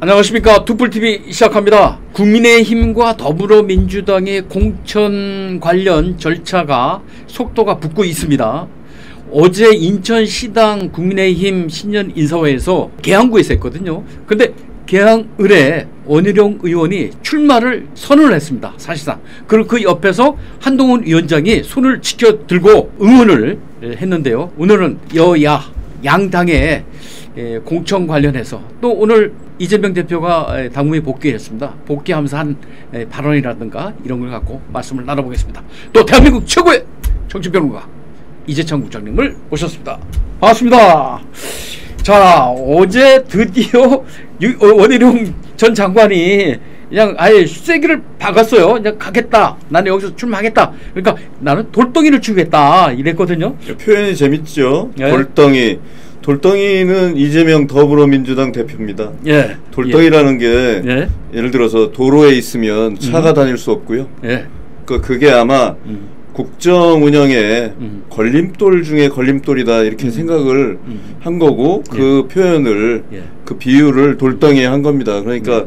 안녕하십니까. 투뿔TV 시작합니다. 국민의힘과 더불어민주당의 공천 관련 절차가 속도가 붙고 있습니다. 어제 인천시당 국민의힘 신년 인사회에서 계양구에서 했거든요. 근데 계양을에 원희룡 의원이 출마를 선언을 했습니다. 사실상. 그리고 그 옆에서 한동훈 위원장이 손을 지켜들고 응원을 했는데요. 오늘은 여야 양당의 공천 관련해서 또 오늘 이재명 대표가 당무에 복귀했습니다. 복귀하면서 한 발언이라든가 이런 걸 갖고 말씀을 나눠보겠습니다. 또 대한민국 최고의 정치평론가 이재창 국장님을 모셨습니다. 반갑습니다. 자, 어제 드디어 원희룡 전 장관이 그냥 아예 쐐기를 박았어요. 그냥 가겠다. 나는 여기서 출마하겠다. 그러니까 나는 돌덩이를 치겠다 이랬거든요. 표현이 재밌죠. 예? 돌덩이는 이재명 더불어민주당 대표입니다. 예. 돌덩이라는 게 예를 들어서 도로에 있으면 차가 다닐 수 없고요. 그게 아마 국정 운영의 걸림돌 중에 걸림돌이다 이렇게 생각을 한 거고 그 표현을 그 비유를 돌덩이에 한 겁니다. 그러니까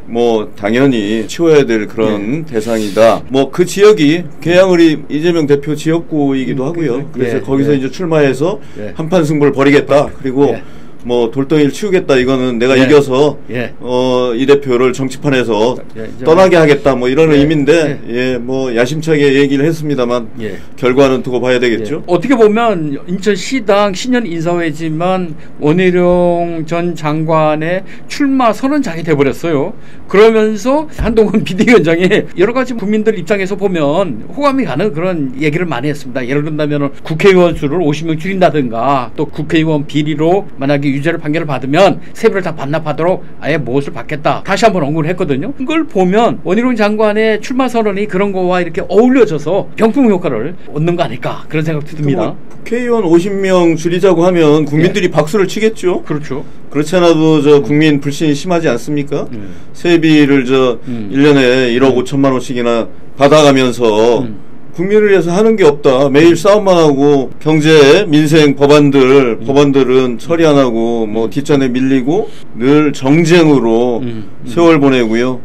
뭐 당연히 치워야 될 그런 대상이다. 뭐 그 지역이 계양을이 이재명 대표 지역구이기도 하고요. 그래서 거기서 이제 출마해서 한판 승부를 벌이겠다. 그리고 뭐 돌덩이를 치우겠다. 이거는 내가 이겨서 이 대표를 정치판에서 떠나게 하겠다. 뭐 이런 의미인데 뭐 야심차게 얘기를 했습니다만 결과는 두고 봐야 되겠죠. 어떻게 보면 인천시당 신년 인사회지만 원희룡 전 장관의 출마 선언장이 돼버렸어요. 그러면서 한동훈 비대위원장이 여러 가지 국민들 입장에서 보면 호감이 가는 그런 얘기를 많이 했습니다. 예를 든다면 국회의원 수를 50명 줄인다든가 또 국회의원 비리로 만약에 유죄를 판결을 받으면 세금을 다 반납하도록 아예 무엇을 받겠다. 다시 한번 언급을 했거든요. 그걸 보면 원희룡 장관의 출마 선언이 그런 거와 이렇게 어울려져서 병풍 효과를 얻는 거 아닐까 그런 생각도 듭니다. 국회의원 50명 줄이자고 하면 국민들이 박수를 치겠죠. 그렇죠. 그렇지 않아도 저 국민 불신이 심하지 않습니까? 세비를 1년에 1억 5천만 원씩이나 받아가면서 국민을 위해서 하는 게 없다. 매일 싸움만 하고 경제, 민생 법안들은 처리 안 하고 뭐 뒷전에 밀리고 늘 정쟁으로 세월 보내고요.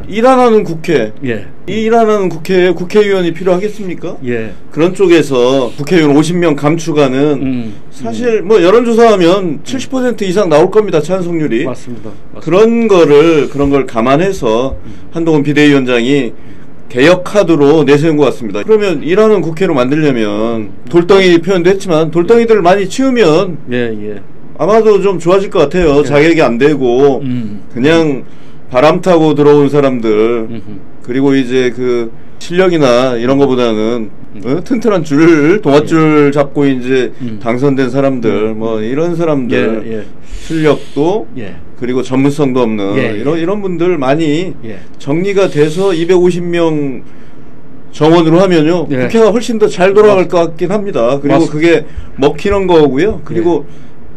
일 안 하는 국회. 일 안 하는 국회에 국회의원이 필요하겠습니까? 그런 쪽에서 국회의원 50명 감축하는 사실 뭐 여론조사하면 70% 이상 나올 겁니다. 찬성률이. 맞습니다. 그런 걸 감안해서 한동훈 비대위원장이 개혁 카드로 내세운 것 같습니다. 그러면 일하는 국회로 만들려면 돌덩이 표현도 했지만 돌덩이들을 많이 치우면 아마도 좀 좋아질 것 같아요. 자격이 안 되고 그냥 바람 타고 들어온 사람들 그리고 이제 그 실력이나 이런 거보다는 튼튼한 동아줄 잡고 이제 당선된 사람들 뭐 이런 사람들 실력도 그리고 전문성도 없는 이런 분들 많이 정리가 돼서 250명 정원으로 하면요 국회가 훨씬 더 잘 돌아갈 것 같긴 합니다. 그리고 그게 먹히는 거고요. 그리고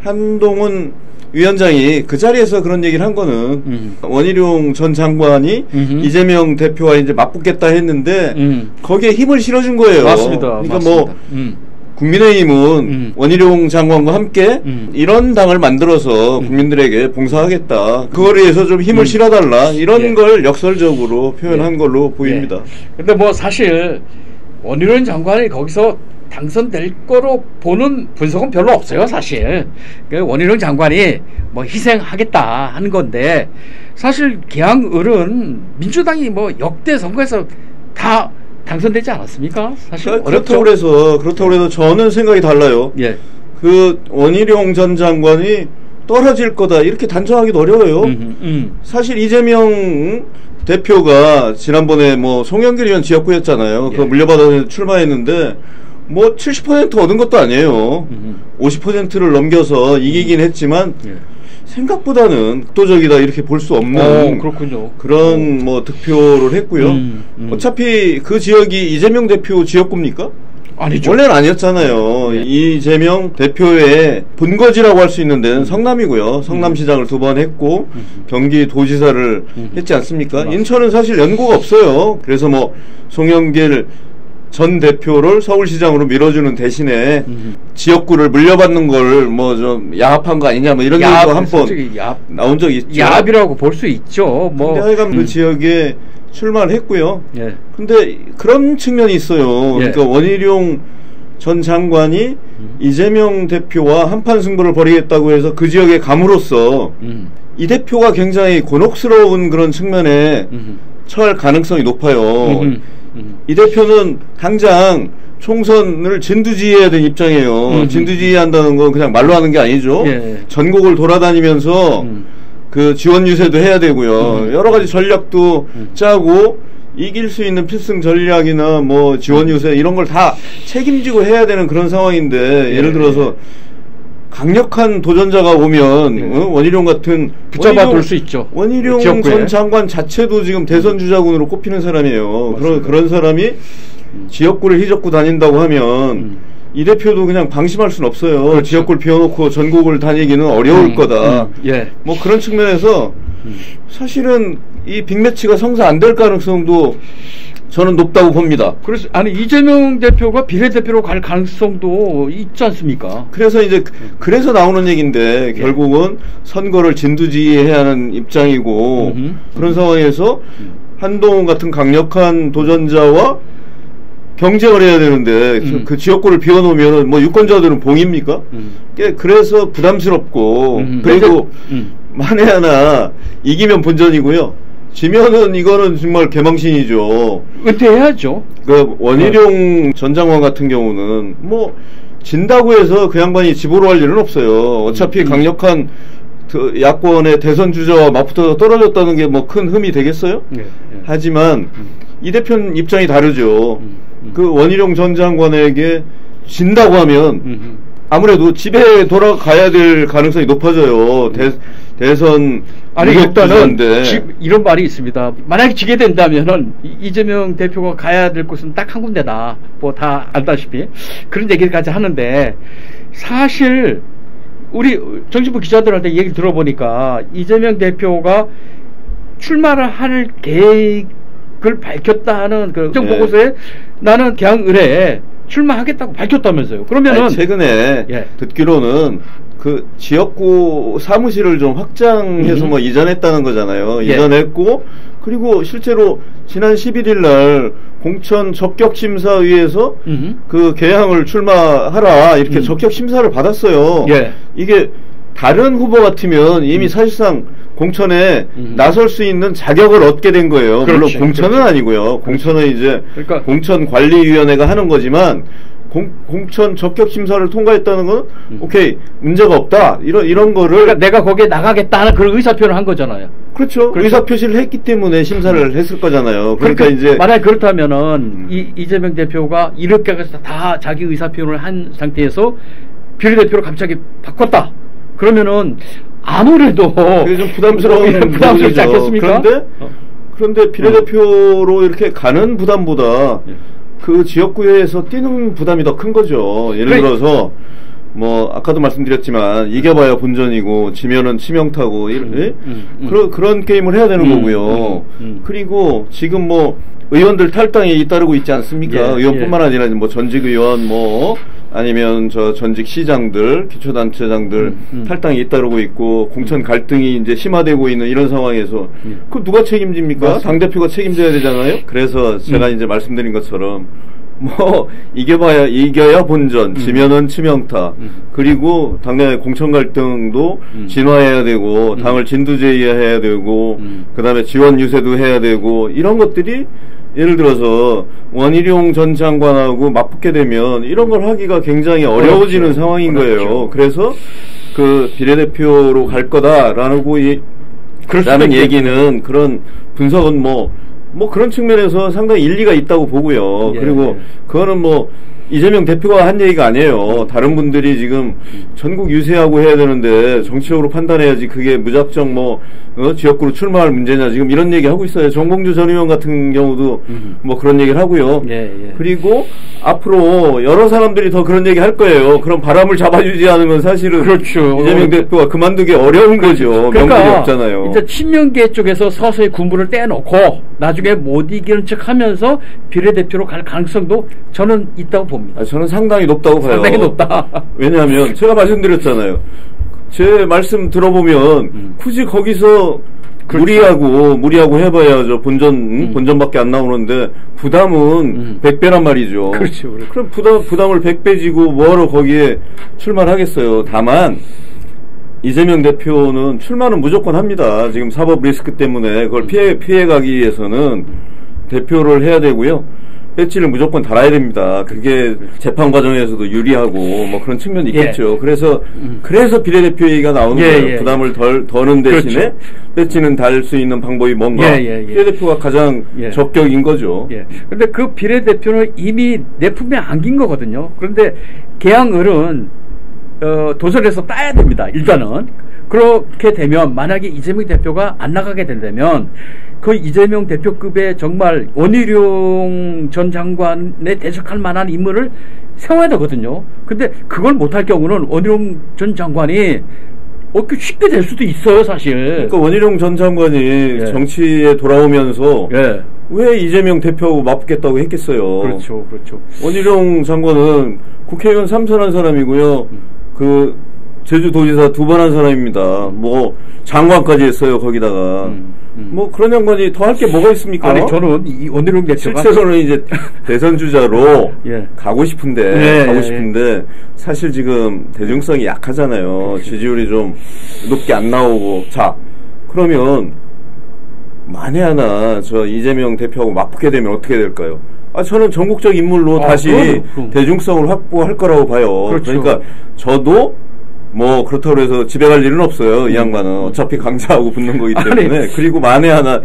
한동훈 위원장이 그 자리에서 그런 얘기를 한 거는 원희룡 전 장관이 이재명 대표와 이제 맞붙겠다 했는데 거기에 힘을 실어준 거예요. 맞습니다. 그러니까 뭐 국민의힘은 원희룡 장관과 함께 이런 당을 만들어서 국민들에게 봉사하겠다. 그거에 의해서 좀 힘을 실어달라. 이런 걸 역설적으로 표현한 걸로 보입니다. 근데 뭐 사실 원희룡 장관이 거기서 당선될 거로 보는 분석은 별로 없어요. 사실 원희룡 장관이 뭐 희생하겠다 하는 건데 사실 계양을은 민주당이 뭐 역대 선거에서 다 당선되지 않았습니까? 사실 그렇다고 그래서 저는 생각이 달라요. 그 원희룡 전 장관이 떨어질 거다 이렇게 단정하기도 어려워요. 사실 이재명 대표가 지난번에 뭐 송영길 의원 지역구였잖아요. 그거 물려받아서 출마했는데 뭐 70% 얻은 것도 아니에요. 50%를 넘겨서 이기긴 했지만 생각보다는 압도적이다 이렇게 볼 수 없는 그런 뭐 득표를 했고요. 어차피 그 지역이 이재명 대표 지역구입니까? 아니죠. 원래는 아니었잖아요. 이재명 대표의 본거지라고 할 수 있는 데는 성남이고요. 성남시장을 2번 했고 경기도지사를 했지 않습니까? 인천은 사실 연고가 없어요. 그래서 뭐 송영길 전 대표를 서울시장으로 밀어주는 대신에 지역구를 물려받는 걸 뭐 좀 야합한 거 아니냐 뭐 이런 얘기도 한 번 나온 적이 있죠. 야합이라고 볼 수 있죠. 뭐 근데 하여간 그 지역에 출마를 했고요. 예. 근데 그런 측면이 있어요. 예. 그러니까 원희룡 전 장관이 이재명 대표와 한판 승부를 벌이겠다고 해서 그 지역에 감으로써 이 대표가 굉장히 곤혹스러운 그런 측면에 처할 가능성이 높아요. 이 대표는 당장 총선을 진두지휘해야 되는 입장이에요. 진두지휘한다는 건 그냥 말로 하는 게 아니죠. 예. 전국을 돌아다니면서 그 지원 유세도 해야 되고요. 여러 가지 전략도 짜고 이길 수 있는 필승 전략이나 뭐 지원 유세 이런 걸 다 책임지고 해야 되는 그런 상황인데 예를 들어서 강력한 도전자가 오면 원희룡 같은 붙잡아 둘 수 있죠. 원희룡 전 장관 자체도 지금 대선 주자군으로 꼽히는 사람이에요. 그런 사람이 지역구를 휘젓고 다닌다고 하면 이 대표도 그냥 방심할 수는 없어요. 그렇죠. 지역구를 비워놓고 전국을 다니기는 어려울 거다. 예. 뭐 그런 측면에서 사실은 이 빅매치가 성사 안 될 가능성도 저는 높다고 봅니다. 그래서 아니 이재명 대표가 비례대표로 갈 가능성도 있지 않습니까? 그래서 이제 그래서 나오는 얘기인데 결국은 선거를 진두지휘해야 하는 입장이고 그런 상황에서 한동훈 같은 강력한 도전자와 경쟁을 해야 되는데 그 지역구를 비워놓으면 뭐 유권자들은 봉입니까? 그래서 부담스럽고 그리고 만에 하나 이기면 본전이고요. 지면은 이거는 정말 개망신이죠. 은퇴해야죠. 그 원희룡 전 장관 같은 경우는 뭐 진다고 해서 그 양반이 집으로 할 일은 없어요. 어차피 강력한 그 야권의 대선 주자와 맞붙어서 떨어졌다는 게 뭐 큰 흠이 되겠어요? 하지만 이 대표는 입장이 다르죠. 그 원희룡 전 장관에게 진다고 하면 아무래도 집에 돌아가야 될 가능성이 높아져요. 대선 아니 일단은 이런 말이 있습니다. 만약에 지게 된다면은 이재명 대표가 가야 될 곳은 딱 한 군데다. 뭐 다 알다시피 그런 얘기까지 하는데 사실 우리 정치부 기자들한테 얘기 들어보니까 이재명 대표가 출마를 할 계획을 밝혔다는 그 정보고서에 나는 그냥 의뢰에 출마하겠다고 밝혔다면서요. 그러면은 최근에 듣기로는 그 지역구 사무실을 좀 확장해서 뭐 이전했다는 거잖아요. 이전했고 그리고 실제로 지난 11일 날 공천 적격심사위에서 그 개항을 출마하라 이렇게 적격심사를 받았어요. 이게 다른 후보 같으면 이미 사실상 공천에 나설 수 있는 자격을 얻게 된 거예요. 물론 공천은 아니고요. 공천은 이제 그러니까 공천관리위원회가 하는 거지만 공천 적격심사를 통과했다는 건 오케이 문제가 없다 이런 거를 그러니까 내가 거기에 나가겠다는 그런 의사표를 한 거잖아요. 그렇죠. 의사표시를 했기 때문에 심사를 했을 거잖아요. 그러니까 이제 만약 그렇다면은 이재명 대표가 이렇게 해서 다 자기 의사표를 한 상태에서 비례대표로 갑자기 바꿨다. 그러면은 아무래도 좀 부담스럽지 않겠습니까? 그런데 비례대표로 이렇게 가는 부담보다 그 지역구에서 뛰는 부담이 더 큰 거죠. 예를 들어서 뭐 아까도 말씀드렸지만 이겨봐야 본전이고 지면은 치명타고 그런 게임을 해야 되는 거고요. 그리고 지금 뭐 의원들 탈당에 잇따르고 있지 않습니까? 의원뿐만 아니라 뭐 전직 의원 뭐 아니면 저 전직 시장들, 기초단체장들 탈당에 잇따르고 있고 공천 갈등이 이제 심화되고 있는 이런 상황에서 그 누가 책임집니까? 당대표가 책임져야 되잖아요. 그래서 제가 이제 말씀드린 것처럼 뭐 이겨야 본전, 지면은 치명타. 그리고 당내 공천 갈등도 진화해야 되고 당을 진두제의해야 되고 그다음에 지원 유세도 해야 되고 이런 것들이 예를 들어서 원희룡 전 장관하고 맞붙게 되면 이런 걸 하기가 굉장히 어려워지는 상황인 거예요. 그래서 그 비례대표로 갈 거다라고 라는 얘기는 그런 분석은 뭐 그런 측면에서 상당히 일리가 있다고 보고요. 그리고 그거는 뭐 이재명 대표가 한 얘기가 아니에요. 다른 분들이 지금 전국 유세하고 해야 되는데 정치적으로 판단해야지 그게 무작정 지역구로 출마할 문제냐 지금 이런 얘기 하고 있어요. 정봉주 전 의원 같은 경우도 뭐 그런 얘기를 하고요. 그리고 앞으로 여러 사람들이 더 그런 얘기 할 거예요. 그럼 바람을 잡아주지 않으면 사실은 그렇죠. 이재명 대표가 그만두기 어려운 거죠. 그러니까 명분이 없잖아요. 이제 친명계 쪽에서 서서히 군부를 떼놓고 나중에 못 이기는 척하면서 비례대표로 갈 가능성도 저는 있다고 봅니다. 저는 상당히 높다고 봐요. 상당히 높다. 왜냐하면 제가 말씀드렸잖아요. 제 말씀 들어보면 굳이 거기서 그렇죠. 무리하고 해봐야 본전밖에 안 나오는데 부담은 100배란 말이죠. 그렇죠. 그럼 부담을 100배 지고 뭐하러 거기에 출마를 하겠어요. 다만 이재명 대표는 출마는 무조건 합니다. 지금 사법 리스크 때문에 그걸 피해가기 위해서는 대표를 해야 되고요. 배지를 무조건 달아야 됩니다. 그게 재판 과정에서도 유리하고 뭐 그런 측면이 있겠죠. 그래서 비례대표 얘기가 나오는 거예요. 부담을 더는 대신에 그렇죠. 배지는 달 수 있는 방법이 뭔가 비례대표가 가장 적격인 거죠. 그런데 그 비례대표는 이미 내 품에 안긴 거거든요. 그런데 개항을은 도선에서 따야 됩니다. 일단은 그렇게 되면 만약에 이재명 대표가 안 나가게 된다면 그 이재명 대표급의 정말 원희룡 전 장관에 대적할 만한 인물을 세워야 되거든요. 근데 그걸 못할 경우는 원희룡 전 장관이 쉽게 될 수도 있어요, 사실. 그러니까 원희룡 전 장관이 정치에 돌아오면서 왜 이재명 대표하고 맞붙겠다고 했겠어요. 그렇죠. 원희룡 장관은 국회의원 3선 한 사람이고요. 제주도지사 2번 한 사람입니다. 뭐 장관까지 했어요. 거기다가 뭐 그런 양반이 더 할 게 뭐가 있습니까? 아니 저는 이 원희룡 대표가 실제로는 이제 대선 주자로 가고 싶은데 사실 지금 대중성이 약하잖아요. 그렇죠. 지지율이 좀 높게 안 나오고 자 그러면 만에 하나 저 이재명 대표하고 맞붙게 되면 어떻게 될까요? 저는 전국적 인물로 다시 그럼. 대중성을 확보할 거라고 봐요. 그렇죠. 그러니까 저도 뭐 그렇다고 해서 집에 갈 일은 없어요. 이 양반은 어차피 강자하고 붙는 거기 때문에. 그리고 만에 하나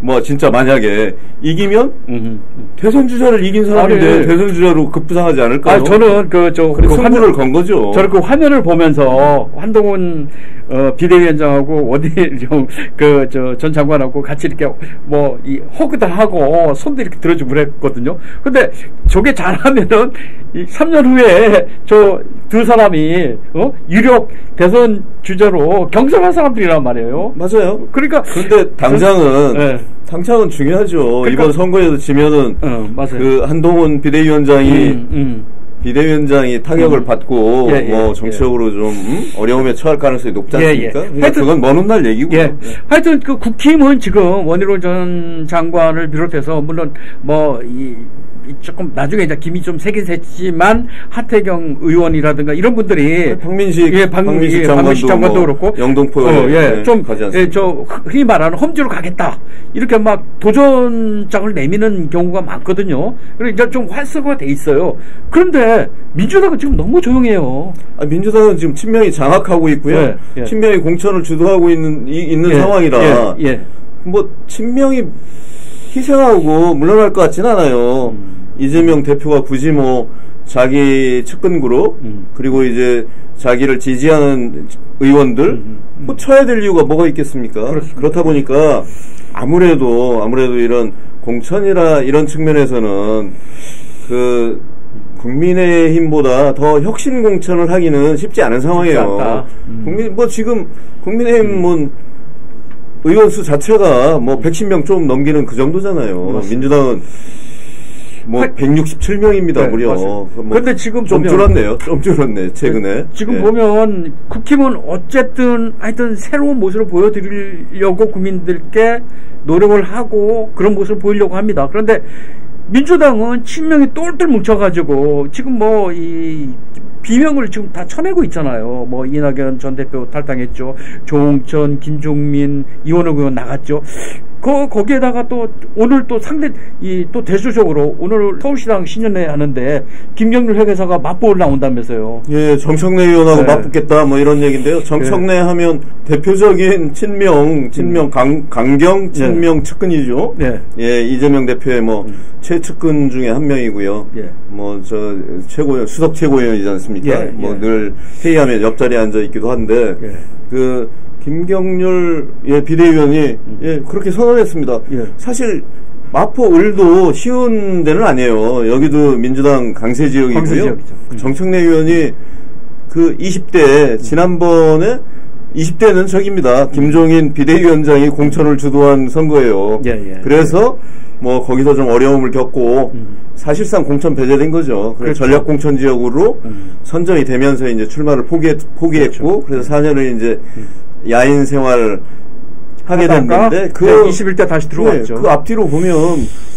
뭐 진짜 만약에 이기면 대선 주자를 이긴 사람인데 대선 주자로 급부상하지 않을까요? 저는 승부를 건 거죠. 저는 그 화면을 보면서 한동훈 비대위원장하고 원희룡 전 장관하고 같이 이렇게 허그도 하고 손도 이렇게 들어주고 그랬거든요. 근데 저게 잘하면은 3년 후에 저 두 사람이 유력 대선 주자로 경선할 사람들이란 말이에요. 맞아요. 그러니까 근데 당장은 중요하죠. 그러니까, 이번 선거에서 지면은 맞아요. 그 한동훈 비대위원장이 타격을 받고 정치적으로 좀 어려움에 처할 가능성이 높지 않습니까? 그러니까 그건 먼 훗날 얘기고요. 하여튼 그 국힘은 지금 원희룡 전 장관을 비롯해서 물론 조금 나중에 이제 김이 좀 세긴 셌지만 하태경 의원이라든가 이런 분들이 박민식 장관도 그렇고 영등포 좀 흔히 말하는 험지로 가겠다 이렇게 막 도전장을 내미는 경우가 많거든요. 그리고 이제 좀 활성화돼 있어요. 그런데 민주당은 지금 너무 조용해요. 민주당은 지금 친명이 장악하고 있고요. 친명이 공천을 주도하고 있는 상황이라 뭐 친명이 희생하고 물러날 것 같진 않아요. 이재명 대표가 굳이 자기 측근 그룹 그리고 이제 자기를 지지하는 의원들 쳐야 될 이유가 뭐가 있겠습니까? 그렇습니다. 그렇다 보니까 아무래도 이런 공천이라 이런 측면에서는 그 국민의힘보다 더 혁신 공천을 하기는 쉽지 않은 상황이에요. 지금 국민의힘은 의원 수 자체가 110명 좀 넘기는 그 정도잖아요. 맞습니다. 민주당은 167명입니다, 무려. 근데 지금 좀 줄었네요. 좀 줄었네, 최근에. 지금 보면 국힘은 어쨌든 하여튼 새로운 모습을 보여드리려고 국민들께 노력을 하고 그런 모습을 보이려고 합니다. 그런데 민주당은 친명이 똘똘 뭉쳐가지고 지금 이 비명을 지금 다 쳐내고 있잖아요. 이낙연 전 대표 탈당했죠. 조홍천, 김종민, 이원호 의원 나갔죠. 거기에다가 또 오늘 또 상대 또 대조적으로 오늘 서울시당 신년회 하는데 김경률 회계사가 맞보를 나온다면서요. 예, 정청래 의원하고 네. 맞붙겠다 뭐 이런 얘기인데요. 정청래 네. 하면 대표적인 친명 강경 친명 측근이죠. 네. 예, 이재명 대표의 뭐 최측근 중에 한 명이고요. 예. 뭐 저 수석 최고위원이지 않습니까? 예, 뭐 예. 늘 회의하면 옆자리에 앉아 있기도 한데 예. 그 김경률 비대위원이 그렇게 선언했습니다. 예. 사실 마포 을도 쉬운 데는 아니에요. 여기도 민주당 강세 지역이고요. 강세 지역이죠. 정청래 의원이 그 20대 지난번에 20대는 저기입니다. 김종인 비대위원장이 공천을 주도한 선거예요. 예. 그래서 뭐 거기서 좀 어려움을 겪고 사실상 공천 배제된 거죠. 그래서 그렇죠. 전략 공천 지역으로 선정이 되면서 이제 출마를 포기했고 그렇죠. 그래서 4년을 이제 야인 생활 하게 됐는데 그 21대 다시 들어왔죠. 그 앞뒤로 보면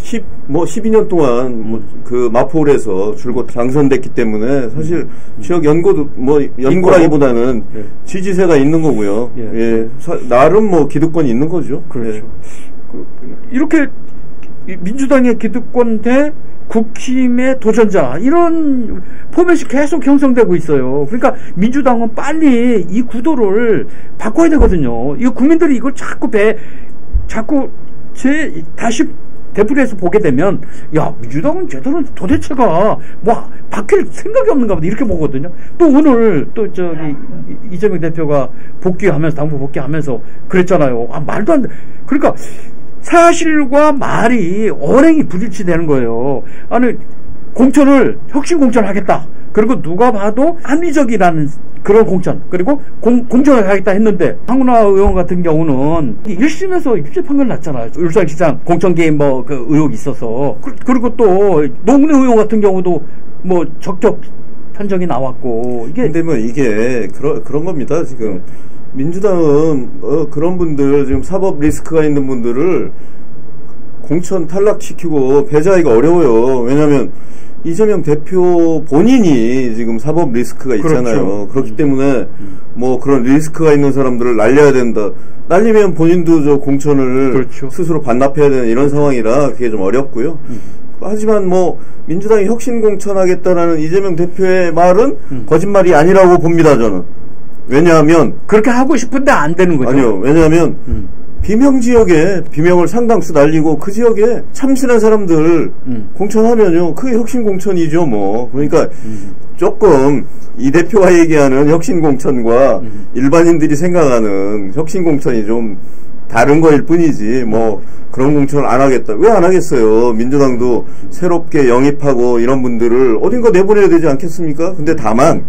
12년 동안 그 마포울에서 줄곧 당선됐기 때문에 사실 지역 연고도 뭐 연고라기보다는 지지세가 있는 거고요. 예. 나름 뭐 기득권이 있는 거죠. 그렇죠. 예. 이렇게 민주당의 기득권 대 국힘의 도전자 이런 포맷이 계속 형성되고 있어요. 그러니까 민주당은 빨리 이 구도를 바꿔야 되거든요. 이거 국민들이 이걸 자꾸 다시 되풀이해서 보게 되면 야 민주당은 제대로 도대체가 뭐 바뀔 생각이 없는가 보다 이렇게 보거든요. 또 오늘 또 저기 이재명 대표가 복귀하면서 당부 복귀하면서 그랬잖아요. 말도 안 돼. 그러니까 사실과 말이 언행이 부딪히되는 거예요. 아니 공천을 혁신 공천을 하겠다. 그리고 누가 봐도 합리적이라는 그런 공천 그리고 공천을 하겠다 했는데 황운하 의원 같은 경우는 1심에서 유죄 판결 났잖아요. 울산시장 공천 개입 뭐 그 의혹이 있어서 그리고 또 노웅래 의원 같은 경우도 뭐 적격 판정이 나왔고 이게 근데 뭐 이게 그런 겁니다. 지금 민주당은 그런 분들 지금 사법 리스크가 있는 분들을 공천 탈락시키고 배제하기가 어려워요. 왜냐하면 이재명 대표 본인이 지금 사법 리스크가 있잖아요. 그렇죠. 그렇기 때문에 뭐 그런 리스크가 있는 사람들을 날려야 된다. 날리면 본인도 저 공천을 그렇죠. 스스로 반납해야 되는 이런 상황이라 그게 좀 어렵고요. 하지만 뭐 민주당이 혁신 공천하겠다라는 이재명 대표의 말은 거짓말이 아니라고 봅니다. 저는. 왜냐하면 그렇게 하고 싶은데 안 되는 거죠. 아니요. 왜냐하면 비명 지역에 비명을 상당수 날리고 그 지역에 참신한 사람들 공천하면요. 그게 혁신 공천이죠. 뭐. 그러니까 조금 이 대표가 얘기하는 혁신 공천과 일반인들이 생각하는 혁신 공천이 좀 다른 거일 뿐이지 뭐 그런 공천을 안 하겠다. 왜 안 하겠어요? 민주당도 새롭게 영입하고 이런 분들을 어딘가 내보내야 되지 않겠습니까? 근데 다만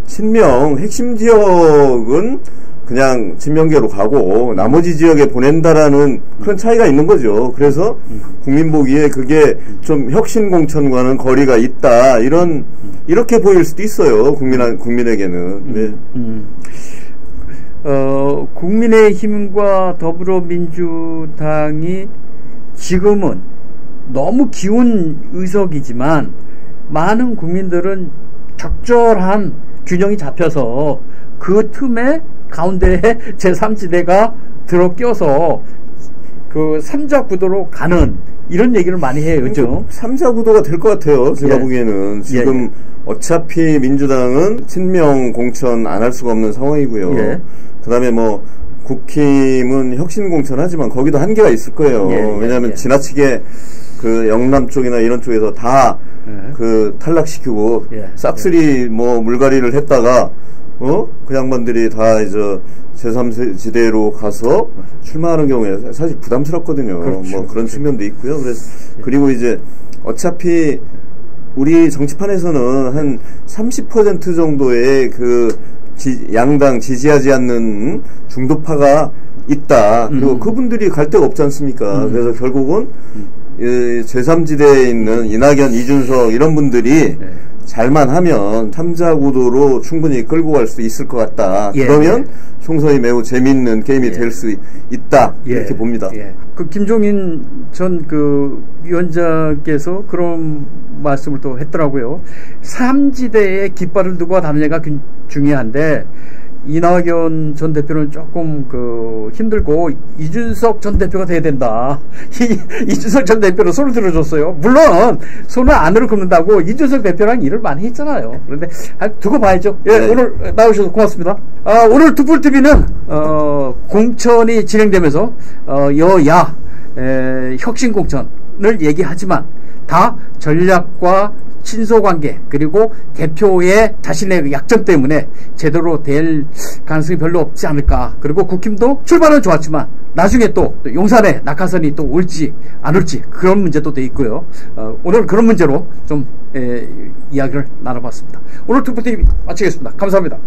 친명 핵심 지역은 그냥 친명계로 가고 나머지 지역에 보낸다라는 그런 차이가 있는 거죠. 그래서 국민 보기에 그게 좀 혁신 공천과는 거리가 있다. 이렇게 보일 수도 있어요. 국민에게는. 네. 국민의힘과 더불어민주당이 지금은 너무 기운 의석이지만 많은 국민들은 적절한 균형이 잡혀서 그 틈에 가운데에 제3지대가 들어 껴서 그 3자 구도로 가는 이런 얘기를 많이 해요, 요즘. 3자 구도가 될 것 같아요. 제가 예. 보기에는. 지금 어차피 민주당은 친명 공천 안 할 수가 없는 상황이고요. 예. 그 다음에 뭐 국힘은 혁신 공천하지만 거기도 한계가 있을 거예요. 왜냐하면 지나치게 그 영남 쪽이나 이런 쪽에서 다 그 탈락시키고 싹쓸이 뭐 물갈이를 했다가 그 양반들이 다 이제 제3지대로 가서 출마하는 경우에 사실 부담스럽거든요. 그렇죠. 뭐 그런 측면도 있고요. 그래서 그리고 이제 어차피 우리 정치판에서는 한 30% 정도의 그 양당 지지하지 않는 중도파가 있다. 그리고 그분들이 갈 데가 없지 않습니까? 그래서 결국은 제3지대에 있는 이낙연, 이준석 이런 분들이 잘만 하면 3자 구도로 충분히 끌고 갈 수 있을 것 같다. 그러면 총선이 매우 재미있는 게임이 될 수 있다. 이렇게 봅니다. 그 김종인 전 그 위원장께서 그런 말씀을 또 했더라고요. 3지대에 깃발을 두고 다니냐가 중요한데 이낙연 전 대표는 조금 힘들고 이준석 전 대표가 돼야 된다. 이준석 전 대표는 손을 들어줬어요. 물론 손을 안으로 긋는다고 이준석 대표랑 일을 많이 했잖아요. 그런데 두고 봐야죠. 예, 네. 오늘 나오셔서 고맙습니다. 오늘 투뿔TV는 공천이 진행되면서 여야 혁신 공천을 얘기하지만 다 전략과 친소관계 그리고 대표의 자신의 약점 때문에 제대로 될 가능성이 별로 없지 않을까. 그리고 국힘도 출발은 좋았지만 나중에 또 용산에 낙하산이 또 올지 안 올지 그런 문제도 돼 있고요. 오늘 그런 문제로 좀 이야기를 나눠봤습니다. 오늘 투뿔TV 마치겠습니다. 감사합니다.